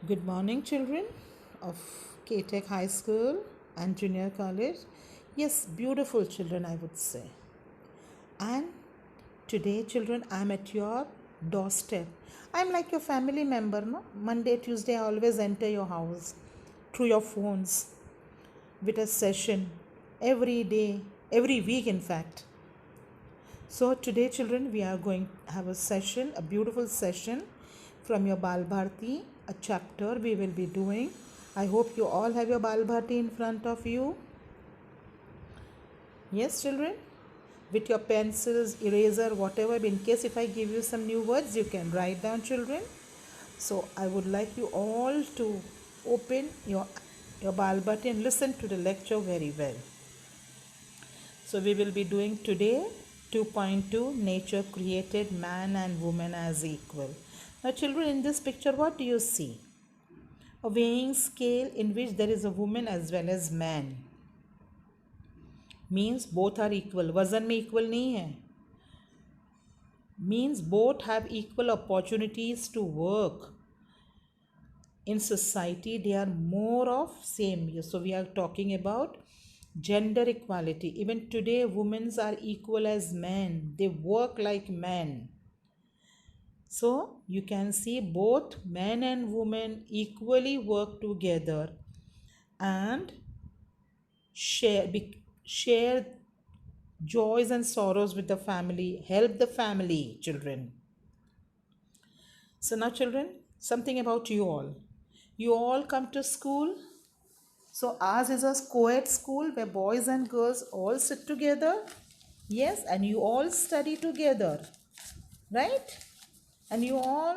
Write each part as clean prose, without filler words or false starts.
Good morning, children of K-Tech High School and Junior College. Yes, beautiful children, I would say. And today, children, I'm at your doorstep. I'm like your family member, no? Monday, Tuesday, I always enter your house through your phones with a session every day, every week, in fact. So today, children, we are going to have a session, a beautiful session from your Bal Bharati, a chapter we will be doing. I hope you all have your Bal Bharati in front of you. Yes, children, with your pencils, eraser, whatever. In case if I give you some new words, you can write down, children. So I would like you all to open your Bal Bharati and listen to the lecture very well. So we will be doing today 2.2 Nature created man and woman as equal. Now children, in this picture what do you see? A weighing scale in which there is a woman as well as man. Means both are equal. वजन में equal नहीं है. Means both have equal opportunities to work. In society they are more of same. So we are talking about gender equality. Even today women are equal as men. They work like men. So you can see both men and women equally work together and share joys and sorrows with the family, help the family, children. So now children, something about you all. You all come to school. So ours is a co-ed school where boys and girls all sit together. Yes, and you all study together, right? And you all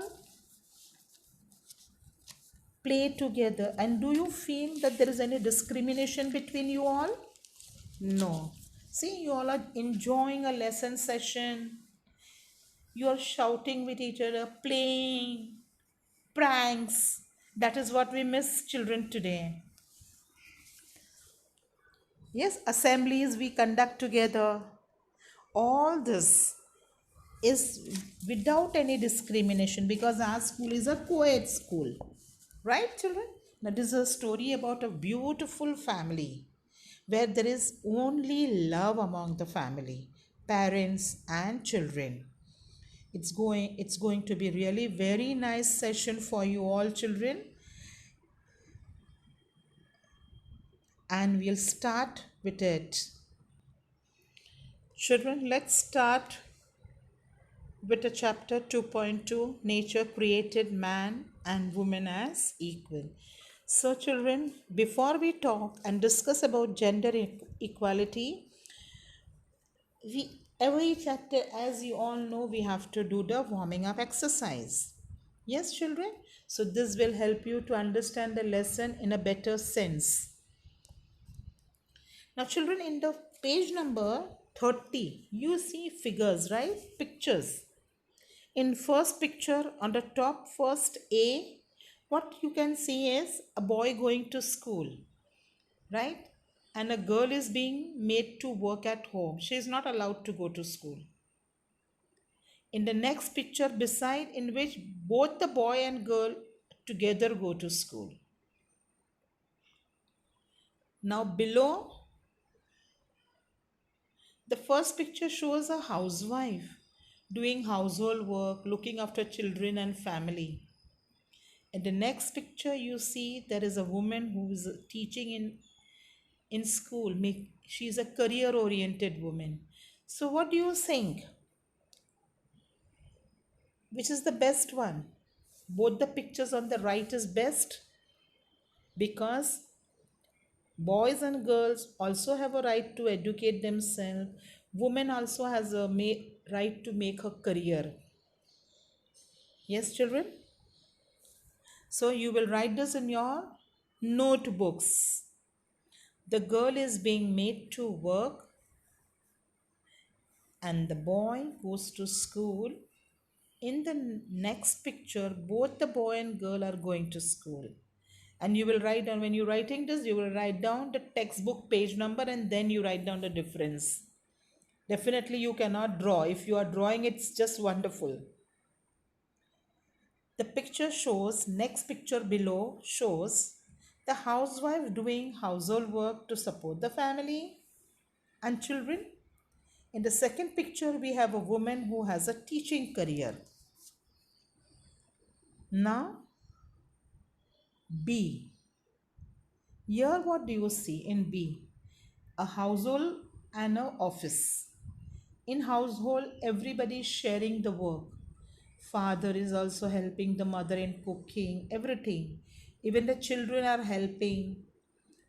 play together. And do you feel that there is any discrimination between you all? No. See, you all are enjoying a lesson session. You are shouting with each other, playing, pranks. That is what we miss, children, today. Yes, assemblies we conduct together. All this is without any discrimination because our school is a co-ed school. Right, children? Now, this is a story about a beautiful family where there is only love among the family, parents and children. It's going to be really very nice session for you all, children. And we'll start with it. Children, let's start with a chapter 2.2 Nature created man and woman as equal. So children, before we talk and discuss about gender equality, every chapter, as you all know, we have to do the warming up exercise. Yes, children? So this will help you to understand the lesson in a better sense. Now children, in the page number 30, you see figures, right? Pictures. In first picture on the top, first A, what you can see is a boy going to school, right? And a girl is being made to work at home. She is not allowed to go to school. In the next picture beside, in which both the boy and girl together go to school. Now below, the first picture shows a housewife doing household work, looking after children and family. In the next picture, you see there is a woman who is teaching in school. She is a career oriented woman. So, what do you think? Which is the best one? Both the pictures on the right is best because boys and girls also have a right to educate themselves. Women also has a right to make a career. Yes, children? So you will write this in your notebooks. The girl is being made to work and the boy goes to school. In the next picture, both the boy and girl are going to school. And you will write down, when you're writing this, you will write down the textbook page number and then you write down the difference. Definitely you cannot draw. If you are drawing, it's just wonderful. The picture shows, next picture below shows the housewife doing household work to support the family and children. In the second picture, we have a woman who has a teaching career. Now, B. Here, what do you see in B? A household and an office. In household, everybody is sharing the work. Father is also helping the mother in cooking, everything. Even the children are helping.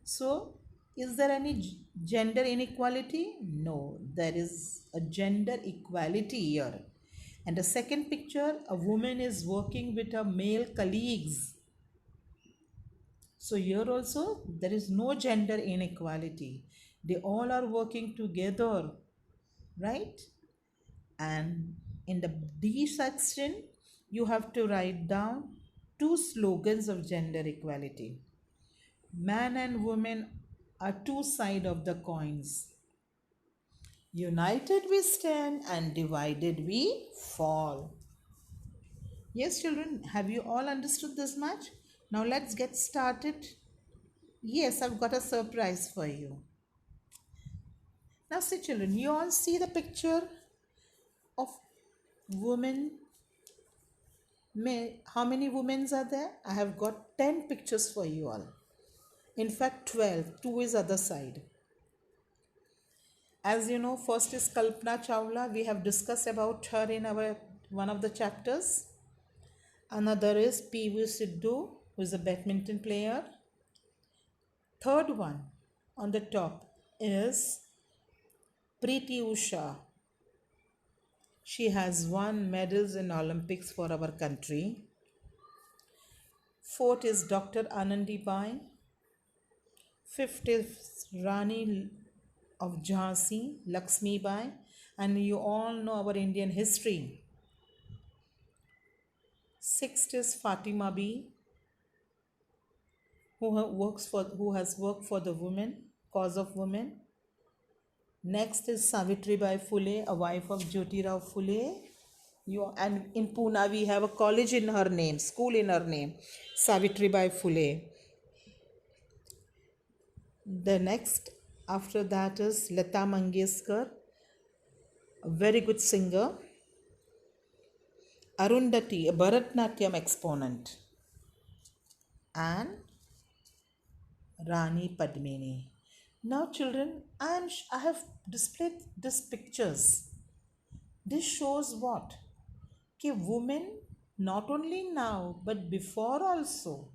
So, is there any gender inequality? No, there is a gender equality here. And the second picture, a woman is working with her male colleagues. So, here also, there is no gender inequality. They all are working together, right? And in the D section, you have to write down two slogans of gender equality. Man and woman are two sides of the coins. United we stand and divided we fall. Yes, children, have you all understood this much? Now let's get started. Yes, I've got a surprise for you. Now, see, children, you all see the picture of women. How many women are there? I have got 10 pictures for you all. In fact, 12. 2 is other side. As you know, first is Kalpana Chawla. We have discussed about her in our one of the chapters. Another is PV Sidhu, who is a badminton player. Third one on the top is Preeti Usha. She has won medals in Olympics for our country. Fourth is Dr. Anandibai. Fifth is Rani of Jhansi, Lakshmi Bai, and you all know our Indian history. Sixth is Fatima B, who has worked for the women, cause of women. Next is Savitri Bai Phule, a wife of Jyotirao Phule. And in Pune we have a college in her name, school in her name, Savitri Bai Phule. The next after that is Lata Mangeshkar, a very good singer. Arundhati, a Bharatnatyam exponent. And Rani Padmini. Now, children, I have displayed these pictures. This shows what? कि women, not only now but before also,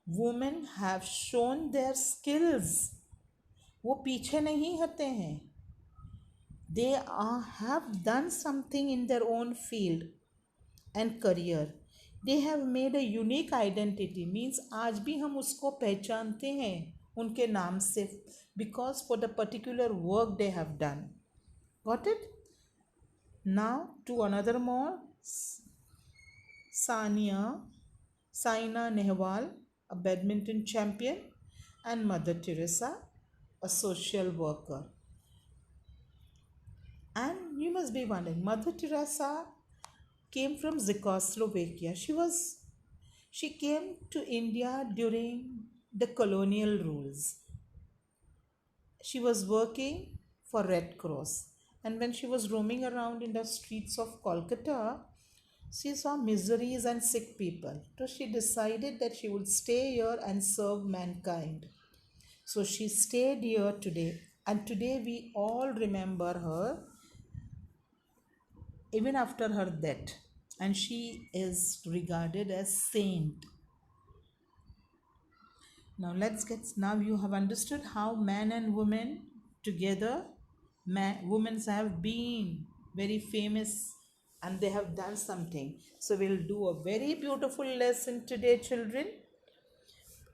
women have shown their skills. वो पीछे नहीं हटे हैं. They have done something in their own field and career. They have made a unique identity. Means आज भी हम उसको पहचानते हैं उनके नाम से, because for the particular work they have done. Got it? Now to another more. Saina Nehwal, a badminton champion, and Mother Teresa, a social worker. And you must be wondering, Mother Teresa came from Czechoslovakia. She came to India during the colonial rules. She was working for Red Cross, and when she was roaming around in the streets of Kolkata, she saw miseries and sick people. So she decided that she would stay here and serve mankind. So she stayed here today, and today we all remember her even after her death, and she is regarded as saint. Now you have understood how man and woman together, women have been very famous and they have done something. So we'll do a very beautiful lesson today, children.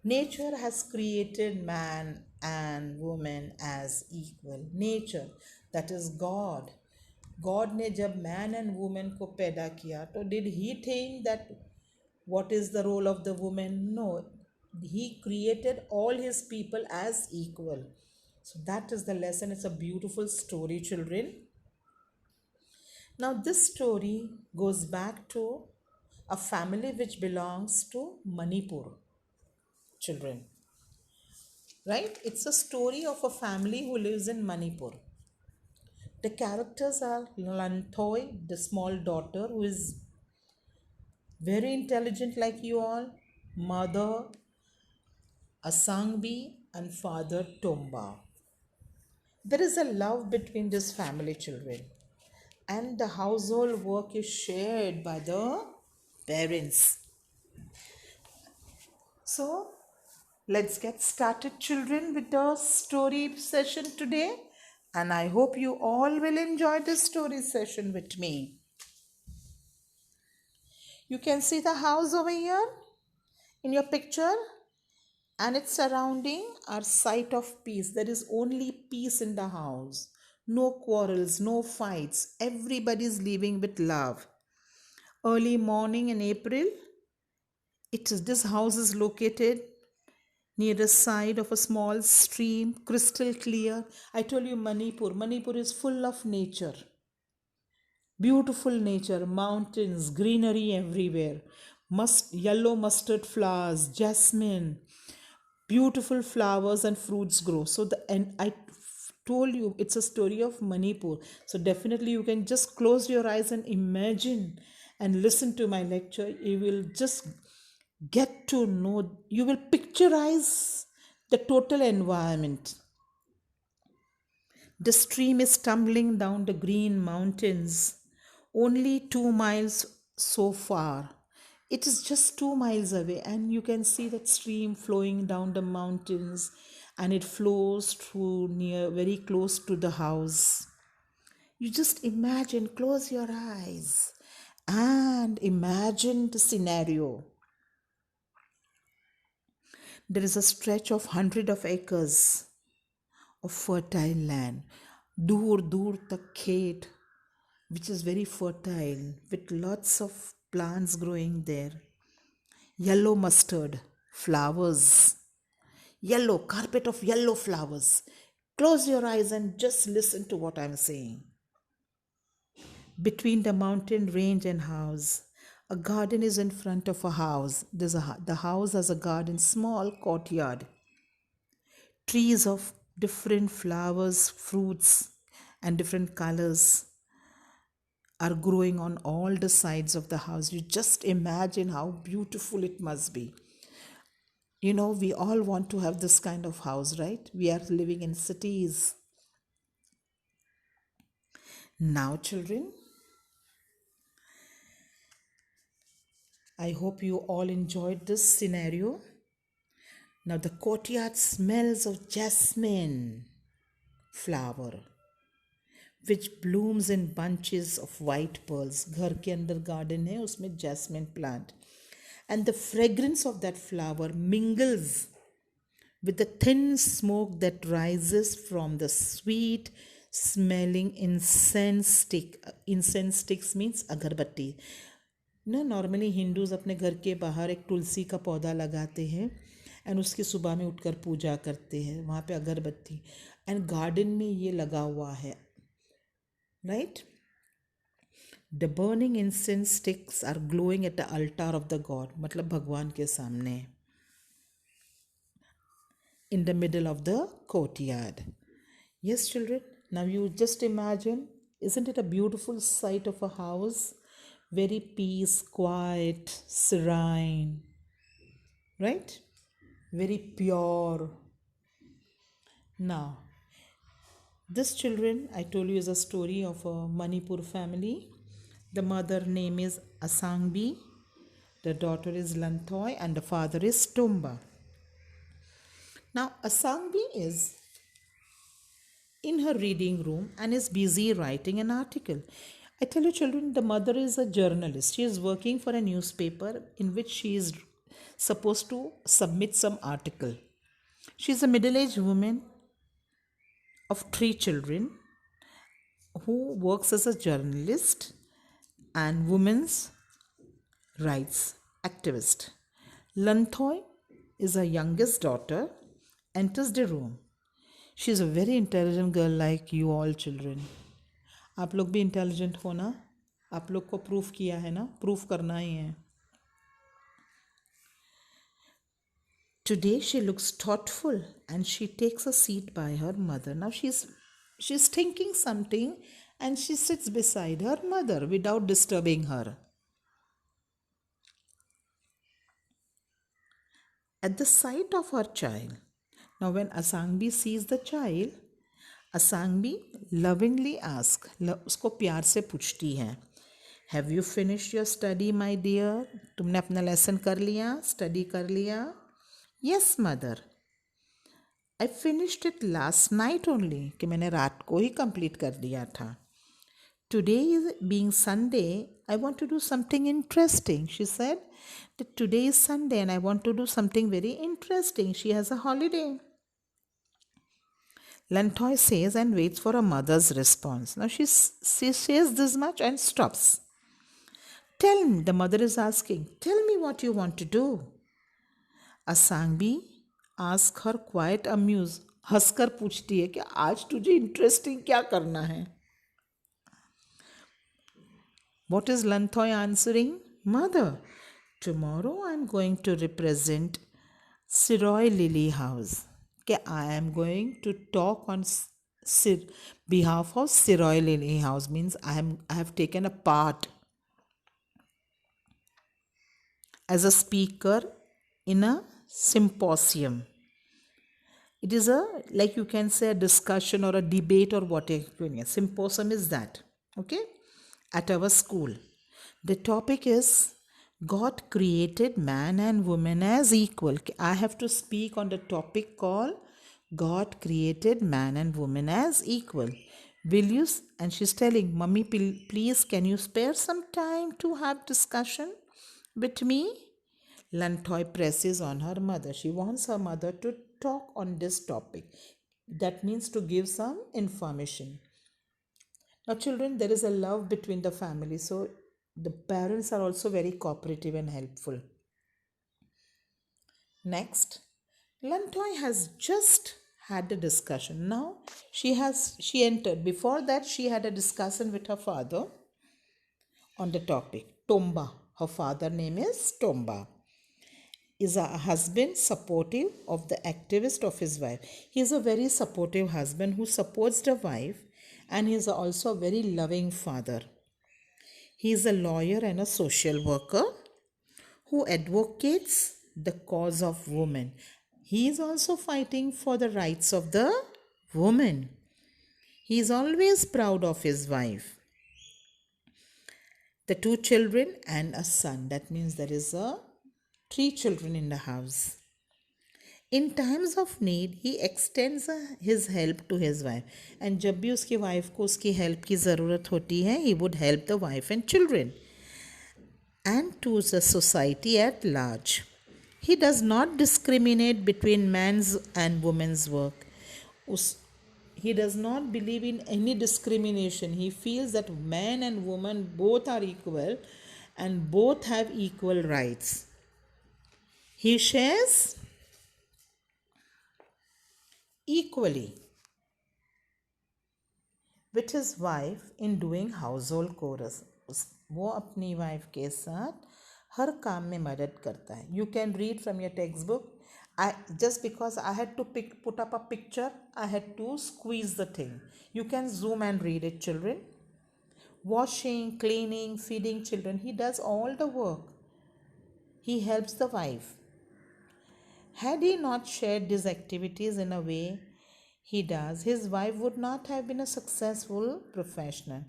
Nature has created man and woman as equal. Nature, that is God. God ने जब man and woman को पैदा किया, तो did he think that what is the role of the woman? No, he created all his people as equal. So that is the lesson. It's a beautiful story, children. Now this story goes back to a family which belongs to Manipur, children. Right? It's a story of a family who lives in Manipur. The characters are Lanthoi, the small daughter who is very intelligent like you all, mother Asangbi, and father Tomba. There is a love between these family children, and the household work is shared by the parents. So, let's get started, children, with the story session today. And I hope you all will enjoy this story session with me. You can see the house over here in your picture, and its surrounding are sight of peace. There is only peace in the house. No quarrels, no fights. Everybody is living with love. Early morning in April, this house is located near the side of a small stream, crystal clear. I told you Manipur. Manipur is full of nature. Beautiful nature, mountains, greenery everywhere. Yellow mustard flowers, jasmine, beautiful flowers and fruits grow. And I told you it's a story of Manipur. So definitely you can just close your eyes and imagine and listen to my lecture. You will just get to know, you will picturize the total environment. The stream is tumbling down the green mountains, only 2 miles so far. It is just 2 miles away, and you can see that stream flowing down the mountains, and it flows through near very close to the house. You just imagine, close your eyes, and imagine the scenario. There is a stretch of hundred of acres of fertile land. Dur dur tak khet, which is very fertile with lots of plants growing there. Yellow mustard flowers, yellow carpet of yellow flowers. Close your eyes and just listen to what I'm saying. Between the mountain range and house, a garden is in front of a house. The house has a garden, small courtyard. Trees of different flowers, fruits, and different colors are growing on all the sides of the house. You just imagine how beautiful it must be. You know, we all want to have this kind of house, right? We are living in cities. Now, children, I hope you all enjoyed this scenario. Now, the courtyard smells of jasmine flower, which blooms in bunches of white pearls. घर के अंदर garden है, उसमें jasmine plant. And the fragrance of that flower mingles with the thin smoke that rises from the sweet smelling incense stick. Incense sticks means agarbatti. ना normally Hindus अपने घर के बाहर एक तुलसी का पौधा लगाते हैं एंड उसकी सुबह में उठकर पूजा करते हैं, वहाँ पे अगरबत्ती, एंड गार्डन में ये लगा हुआ है, right. The burning incense sticks are glowing at the altar of the god, मतलब भगवान के सामने, in the middle of the courtyard. Yes, children, now you just imagine, isn't it a beautiful sight of a house? Very peace, quiet, serene, right? Very pure. Now, this, children, I told you, is a story of a Manipur family. The mother name is Asangbi, the daughter is Lanthoi, and the father is Tomba. Now, Asangbi is in her reading room and is busy writing an article. I tell you, children, the mother is a journalist. She is working for a newspaper in which she is supposed to submit some article. She is a middle-aged woman of 3 children who works as a journalist and women's rights activist. Lanthoi is her youngest daughter, enters the room. She is a very intelligent girl like you all children. आप लोग भी intelligent हो ना? आप लोग को proof किया है ना? प्रूफ करना ही है. Today she looks thoughtful and she takes a seat by her mother. Now she's thinking something and she sits beside her mother without disturbing her. At the sight of her child. Now when Asangbi sees the child, Asangbi lovingly asks, उसको प्यार से पूछती है, Have you finished your study, my dear? तुमने अपना lesson कर लिया, study कर लिया? Yes, mother. I finished it last night only, कि मैंने रात को ही कंप्लीट कर दिया था. Today is being Sunday, I want to do something interesting. She said that today is Sunday and I want to do something very interesting. She has a holiday. Lantoy says and waits for her mother's response. Now she says this much and stops. Tell me, the mother is asking, tell me what you want to do. Asangbi asks her quite amused. हंसकर पूछती है कि आज तुझे interesting क्या करना है. What is Lanthoy answering? Mother, tomorrow I am going to represent Siroy Lily House. Okay, I am going to talk on behalf of Siroy Lily House. Means I have taken a part as a speaker in a symposium. It is like you can say a discussion or a debate or whatever. Symposium is that. Okay? At our school. The topic is God created man and woman as equal. I have to speak on the topic called God created man and woman as equal. Will you? And she's telling, Mummy, please, can you spare some time to have discussion with me? Lantoy presses on her mother. She wants her mother to talk on this topic. That means to give some information. Now, children, there is a love between the family, so the parents are also very cooperative and helpful. Next, Lantoy has just had a discussion. Now she entered. Before that, she had a discussion with her father on the topic. Tomba. Her father name is Tomba. Is a husband supportive of the activist of his wife. He is a very supportive husband who supports the wife, and he is also a very loving father. He is a lawyer and a social worker who advocates the cause of women. He is also fighting for the rights of the woman. He is always proud of his wife. The 2 children and a son. That means there is 3 children in the house. In times of need, he extends his help to his wife. And जब भी उसकी wife को उसकी help की ज़रूरत होती है, he would help the wife and children. And to the society at large. He does not discriminate between man's and woman's work. He does not believe in any discrimination. He feels that man and woman both are equal and both have equal rights. He shares equally with his wife in doing household chores. वो अपनी wife के साथ हर काम में मदद करता है. You can read from your textbook. Just because I had to put up a picture, I had to squeeze the thing. You can zoom and read it, children. Washing, cleaning, feeding children. He does all the work. He helps the wife. Had he not shared these activities in a way he does, his wife would not have been a successful professional.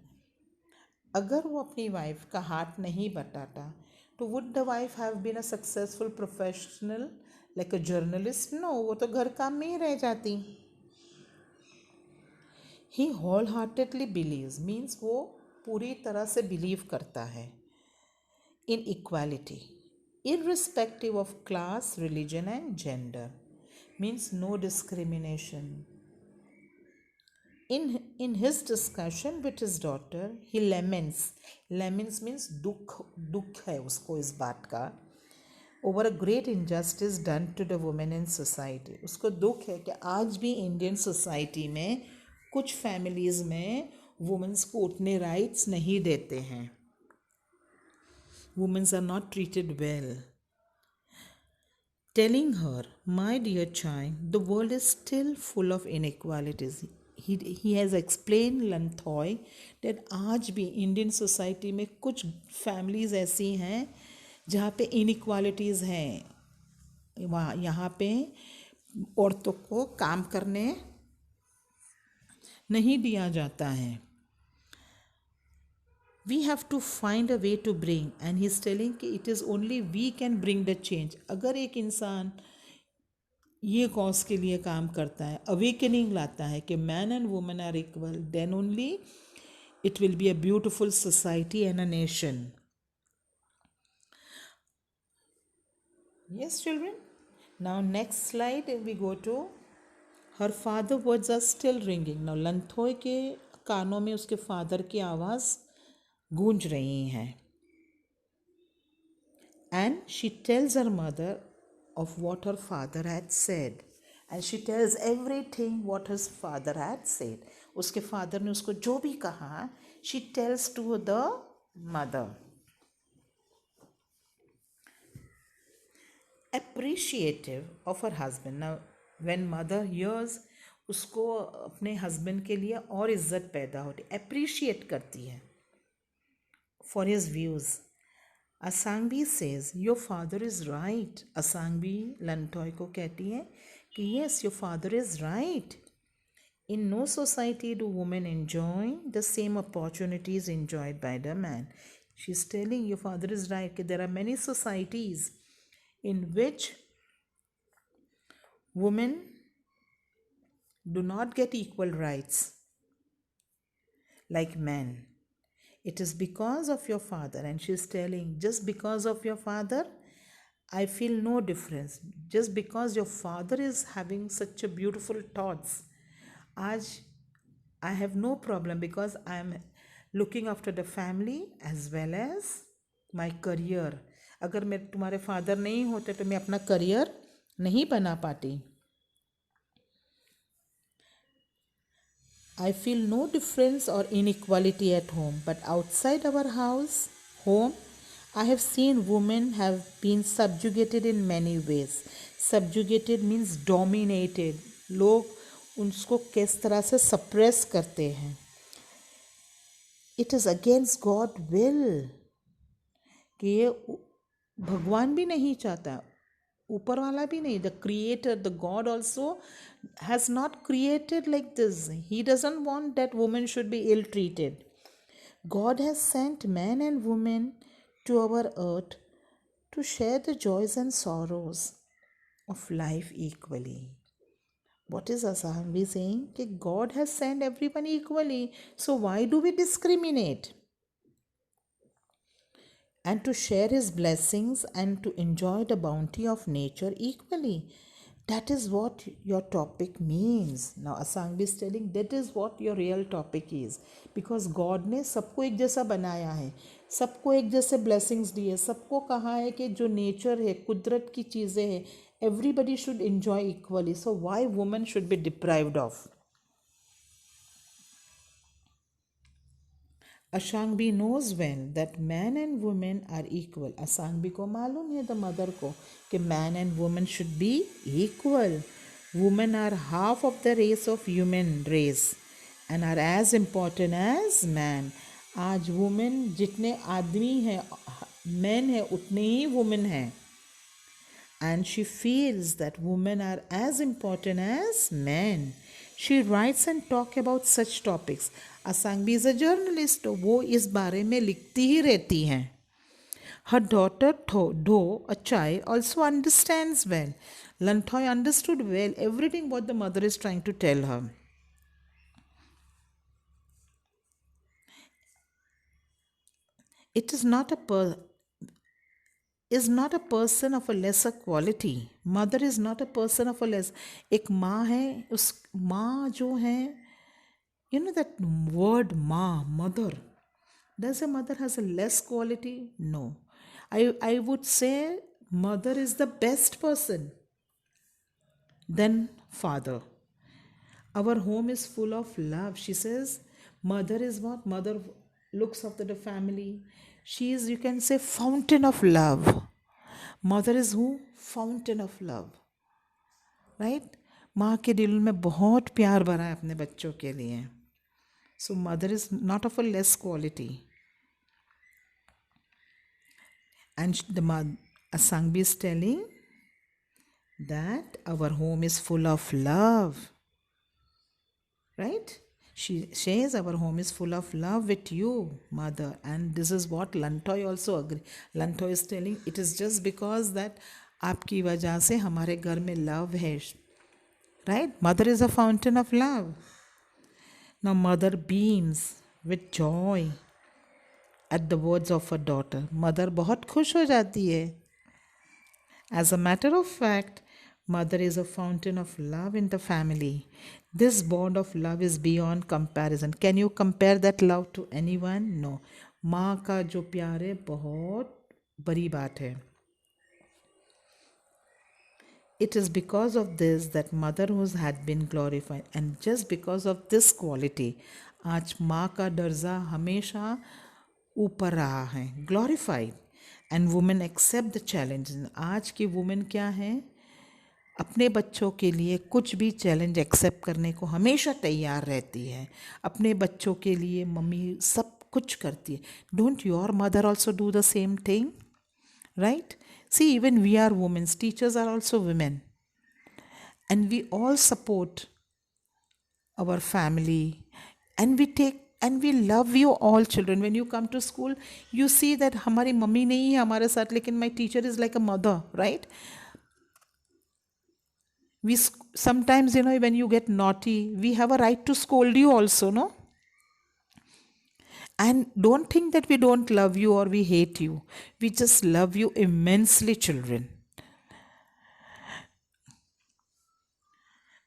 अगर वो अपनी wife का हाथ नहीं बटाता तो would the wife have been a successful professional like a journalist? No, वो तो घर काम में ही रह जाती. He wholeheartedly believes means वो पूरी तरह से believe करता है in equality, irrespective of class, religion and gender. Means no discrimination. In his discussion with his daughter, he laments. Laments means दुख है उसको इस बात का. Over a great injustice done to the women in society. उसको दुख है कि आज भी इंडियन सोसाइटी में कुछ फैमिलीज में वुमेन्स को उतने राइट्स नहीं देते हैं. Women are not treated well. telling her, "My dear child, the world is still full of inequalities." He has explained लंथोय that आज भी इंडियन सोसाइटी में कुछ फैमिलीज ऐसी हैं जहाँ पे इनइक्वालिटीज़ हैं। वहाँ यहाँ पे औरतों को काम करने नहीं दिया जाता है। We have to find a way to bring, and he's telling कि it is only we can bring the change. अगर एक इंसान ये कॉज के लिए काम करता है, अवेकनिंग लाता है कि man and women are equal, then only it will be a beautiful society and a nation. Yes, children. Now, next slide, we go to her father words are still ringing. Now, लंथोय के कानों में उसके father की आवाज़ गूंज रही हैं. And she tells her mother of what her father had said. And she tells everything what his father had said. उसके फादर ने उसको जो भी कहा, she tells to the mother. Appreciative of her husband. Now, when mother hears, उसको अपने husband के लिए और इज्जत पैदा होती, appreciate करती है for his views. Asangbi says, your father is right. Asangbi लंथोय को कहती है कि yes, your father is right. In no society do women enjoy the same opportunities enjoyed by the man. She's telling your father is right that there are many societies in which women do not get equal rights like men. It is because of your father. And she's telling, just because of your father, I feel no difference. Just because your father is having such a beautiful thoughts, I have no problem because I am looking after the family as well as my career. अगर मैं तुम्हारे father नहीं होते तो मैं अपना career नहीं बना पाती. I feel no difference or inequality at home, but outside our home, I have seen women have been subjugated in many ways. Subjugated means dominated. लोग उनको किस तरह से suppress करते हैं. It is against God will. कि ये भगवान भी नहीं चाहता, ऊपर वाला भी नहीं. The creator, the God also has not created like this. He doesn't want that women should be ill treated. God has sent men and women to our earth to share the joys and sorrows of life equally. What is Asangbi saying? That God has sent everyone equally. So why do we discriminate? And to share his blessings and to enjoy the bounty of nature equally. That is what your topic means. Now Asangbi is telling that is what your real topic is. Because God ने सबको एक जैसा बनाया है, सबको एक जैसे blessings दिए, सबको कहा है कि जो nature है, कुदरत की चीज़ें हैं, everybody should enjoy equally. So why women should be deprived of? Asangbi knows well that man and women are equal. Asangbi को मालूम है the mother को कि man and woman should be equal. Women are half of the race of human race and are as important as man. आज women जितने आदमी हैं men हैं उतने ही women हैं. And she feels that women are as important as men. She writes and talks about such topics. Asangbi is a journalist, तो वो इस बारे में लिखती ही रहती हैं. Her daughter Do, a child, also understands well. Lanthoy understood well everything what the mother is trying to tell her. It is not a person of a lesser quality. Mother is not a person of a less. एक माँ है, उस माँ जो है, you know that word माँ, mother. Does a mother has a less quality? No. I would say mother is the best person than father. Our home is full of love. She says mother is what? Mother looks after the family. She is, you can say, fountain of love. Mother is who fountain of love, right. माँ के दिल में बहुत प्यार भरा है अपने बच्चों के लिए. So mother is not of a less quality. And Asangbi is telling that our home is full of love, right? She says our home is full of love with you, mother. And this is what Lantoy also agree. Lantoy is telling it is just because that आपकी वजह से हमारे घर में love है, right? Mother is a fountain of love. Now mother beams with joy at the words of her daughter. Mother बहुत खुश हो जाती है. As a matter of fact, mother is a fountain of love in the family. This bond of love is beyond comparison. Can you compare that love to anyone? No. माँ का जो प्यार है बहुत बड़ी बात है. It is because of this that motherhood had been glorified, and just because of this quality, आज माँ का दर्जा हमेशा ऊपर रहा है, glorified. And women accept the challenge. आज की वुमेन क्या है, अपने बच्चों के लिए कुछ भी चैलेंज एक्सेप्ट करने को हमेशा तैयार रहती है. अपने बच्चों के लिए मम्मी सब कुछ करती है. Don't your mother also do the same thing, right? See, even we are womens, teachers are also women, and we all support our family, and we love you all children. When you come to school, you see that हमारी mummy नहीं है हमारे साथ, लेकिन my teacher is like a mother, right? We sometimes, when you get naughty, we have a right to scold you also, no? And don't think that we don't love you or we hate you. We just love you immensely, children.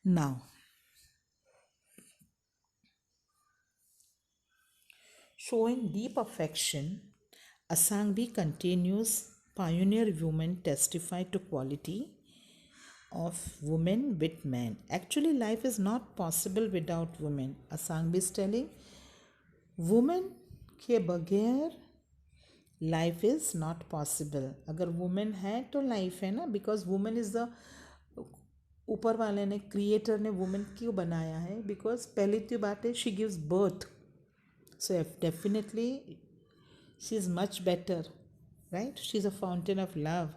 Now, showing deep affection, Asangbi continues, pioneer women testify to quality of women with men. Actually, life is not possible without women. Asangbi is telling, women के बगैर life is not possible. अगर women है तो life है ना, because women is the, ऊपर वाले ने, क्रिएटर ने वुमेन क्यों बनाया है? बिकॉज पहली तो बात है, she gives birth. So definitely she is much better, right? She's a fountain of love.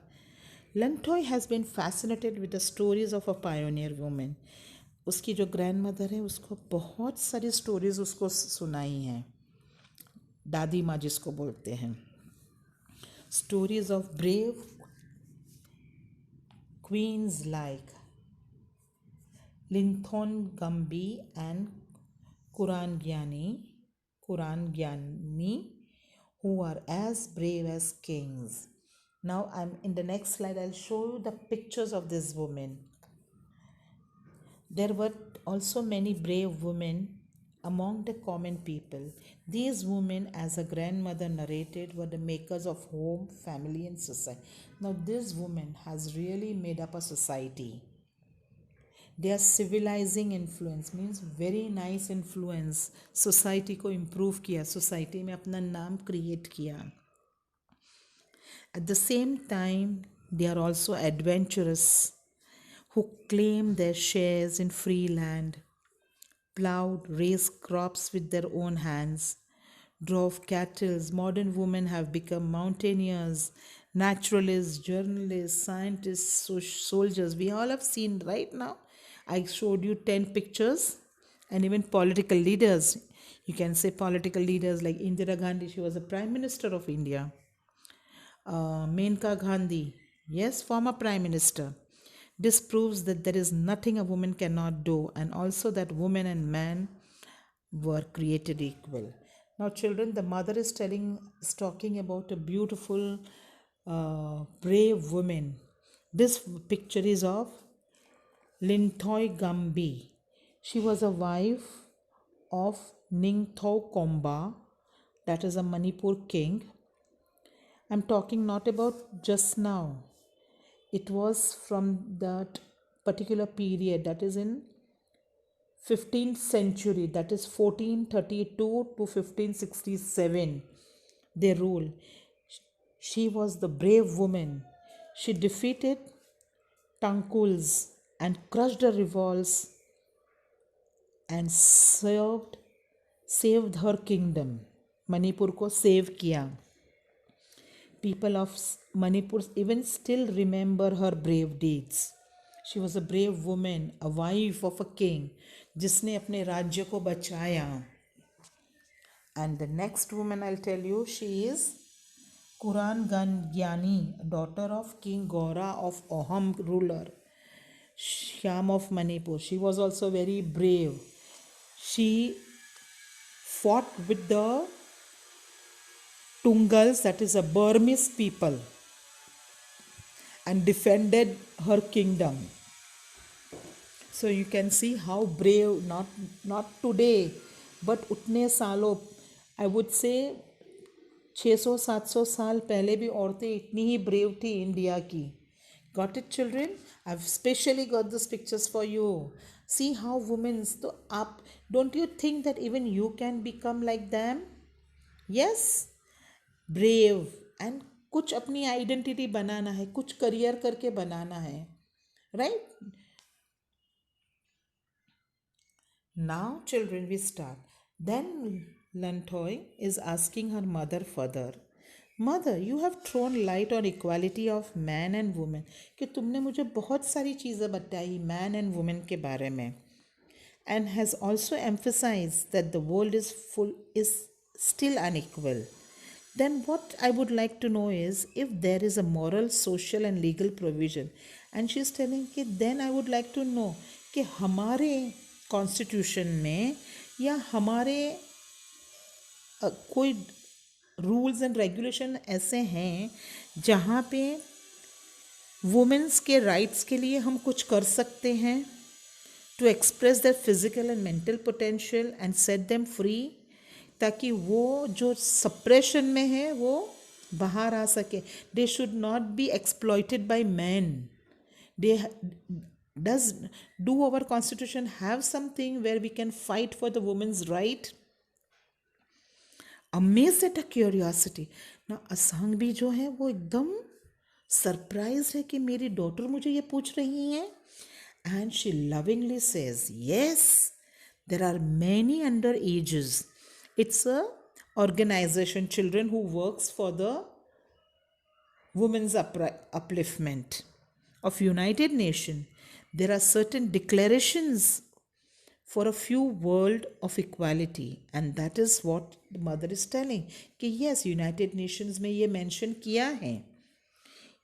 Lantoy has been fascinated with the stories of a pioneer woman. उसकी जो ग्रैंड मदर है उसको बहुत सारी स्टोरीज उसको सुनाई हैं, दादी माँ जिसको बोलते हैं. Stories of brave queens like Linthoingambi and Kurangani, who are as brave as kings. Now I'm in the next slide, I'll show you the pictures of these women. There were also many brave women among the common people. These women, as a grandmother narrated, were the makers of home, family and society. Now this woman has really made up a society. Their civilizing influence means very nice influence. Society को improve किया, society में अपना नाम create किया. At the same time, they are also adventurous, who claim their shares in free land, plowed, raised crops with their own hands, drove cattle. Modern women have become mountaineers, naturalists, journalists, scientists, soldiers. We all have seen right now. I showed you 10 pictures, and even political leaders. You can say political leaders like Indira Gandhi, she was the Prime Minister of India. Menka Gandhi, yes, former Prime Minister. This proves that there is nothing a woman cannot do, and also that women and men were created equal. Now, children, the mother is talking about a beautiful, brave woman. This picture is of Linthoy Gambi. She was a wife of Ningthau Komba, that is a Manipur king. I'm talking not about just now. It was from that particular period, that is in 15th century, that is 1432 to 1567, they rule. She was the brave woman. She defeated Tankuls and crushed the revolts and saved her kingdom. Manipur को save किया. People of Manipur even still remember her brave deeds. She was a brave woman, a wife of a king, जिसने अपने राज्य को बचाया. And the next woman I'll tell you, she is Kuran Gangyani, daughter of King Gora of Oham ruler, Shyam of Manipur. She was also very brave. She fought with the Tungals, that is a Burmese people, and defended her kingdom. So you can see how brave, not today, but utne सालों, I would say 600-700 साल पहले भी औरतें इतनी ही brave थी India की. Got it, children? I've specially got these pictures for you. See how women, so up, don't you think that even you can become like them? Yes? Brave. And कुछ अपनी identity बनाना है, कुछ career करके बनाना है, right? Now, children, we start. Then Lantoy is asking her mother further, Mother, you have thrown light on equality of man and woman. कि तुमने मुझे बहुत सारी चीज़ें बताई man and woman के बारे में. And has also emphasized that the world is still unequal. Then what I would like to know is if there is a moral, social and legal provision. And she is telling कि then I would like to know कि हमारे constitution में या हमारे कोई rules and regulation ऐसे हैं जहाँ पे वुमेन्स के राइट्स के लिए हम कुछ कर सकते हैं to express their physical and mental potential and set them free, ताकि वो जो सप्रेशन में है वो बाहर आ सके. They should not be exploited by man. Do our constitution have something where we can fight for the women's right? Amazed at a curiosity. Now असंग भी जो है वो एकदम सरप्राइज है कि मेरी डॉटर मुझे ये पूछ रही हैं. And she lovingly says, yes, there are many underages. It's a organization, children, who works for the women's upliftment of United Nations. There are certain declarations for a few world of equality, and that is what the mother is telling कि yes, United Nations में ये mention किया है.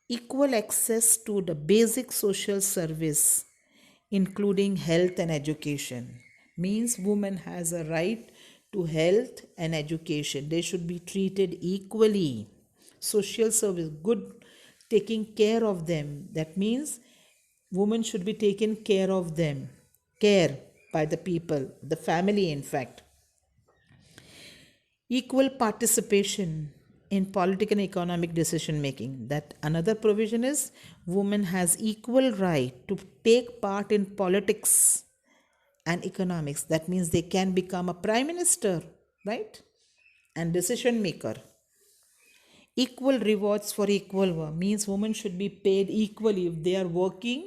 Equal access to the basic social service including health and education means women has a right to health and education. They should be treated equally. Social service, good, taking care of them, that means women should be taken care of them, care by the people, the family in fact. Equal participation in political and economic decision making, that another provision is women has equal right to take part in politics and economics. That means they can become a prime minister, right, and decision maker. Equal rewards for equal work means women should be paid equally if they are working.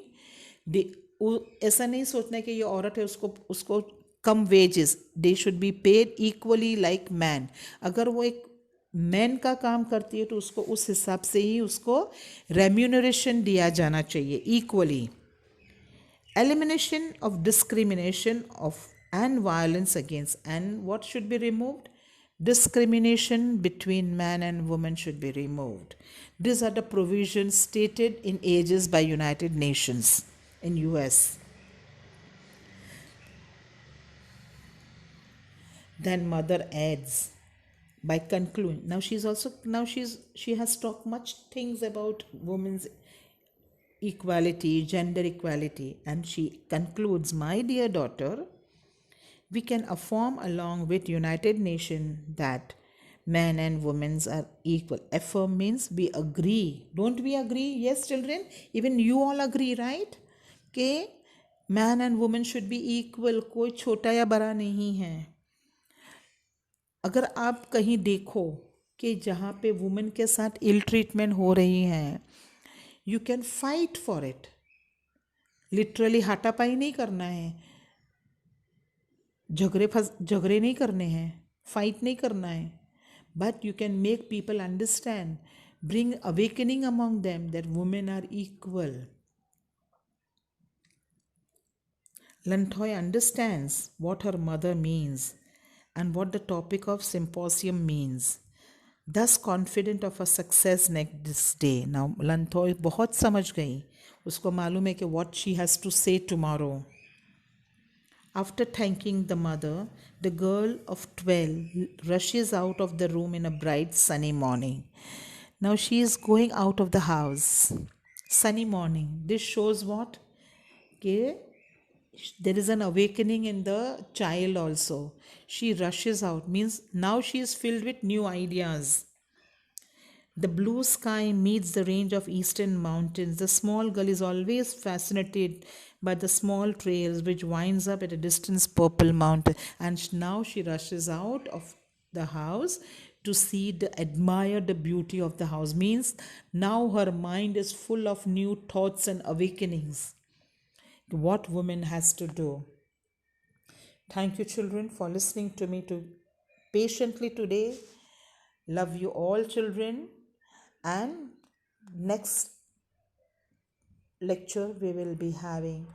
ऐसा नहीं सोचना है कि ये औरत है उसको कम wages. They should be paid equally like man. अगर वो एक मैन का काम करती है तो उसको उस हिसाब से ही उसको रेम्यूनरेशन दिया जाना चाहिए equally. Elimination of discrimination of and violence against, and what should be removed? Discrimination between man and woman should be removed. These are the provisions stated in ages by United Nations in US. Then mother adds by concluding. She has talked much things about women's equality, gender equality, and she concludes, my dear daughter, we can affirm along with United Nations that men and women are equal. Affirm means we agree. Don't we agree? Yes, children? Even you all agree, right? कि man and woman should be equal. कोई छोटा या बड़ा नहीं है. अगर आप कहीं देखो कि जहाँ पे वुमेन के साथ इल ट्रीटमेंट हो रही हैं You can fight for it. Literally हाथापाई नहीं करना है, झगड़े नहीं करने हैं, फाइट नहीं करना है. But you can make people understand, bring awakening among them that women are equal. Lantoy understands what her mother means and what the topic of symposium means. Thus confident of her success next day. Now Lantoy बहुत समझ गई. उसको मालूम है कि what she has to say tomorrow. After thanking the mother, the girl of 12 rushes out of the room in a bright sunny morning. Now she is going out of the house. Sunny morning. This shows what? Okay, there is an awakening in the child also. She rushes out, means now she is filled with new ideas. The blue sky meets the range of eastern mountains. The small girl is always fascinated by the small trails which winds up at a distant purple mountain. And now she rushes out of the house to see admire the beauty of the house. Means now her mind is full of new thoughts and awakenings. What woman has to do. Thank you, children, for listening to me patiently today. Love you all, children. And next lecture, we will be having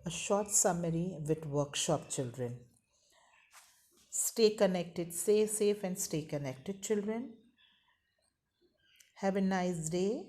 a short summary with workshop, children. Stay connected, stay safe, and stay connected, children. Have a nice day.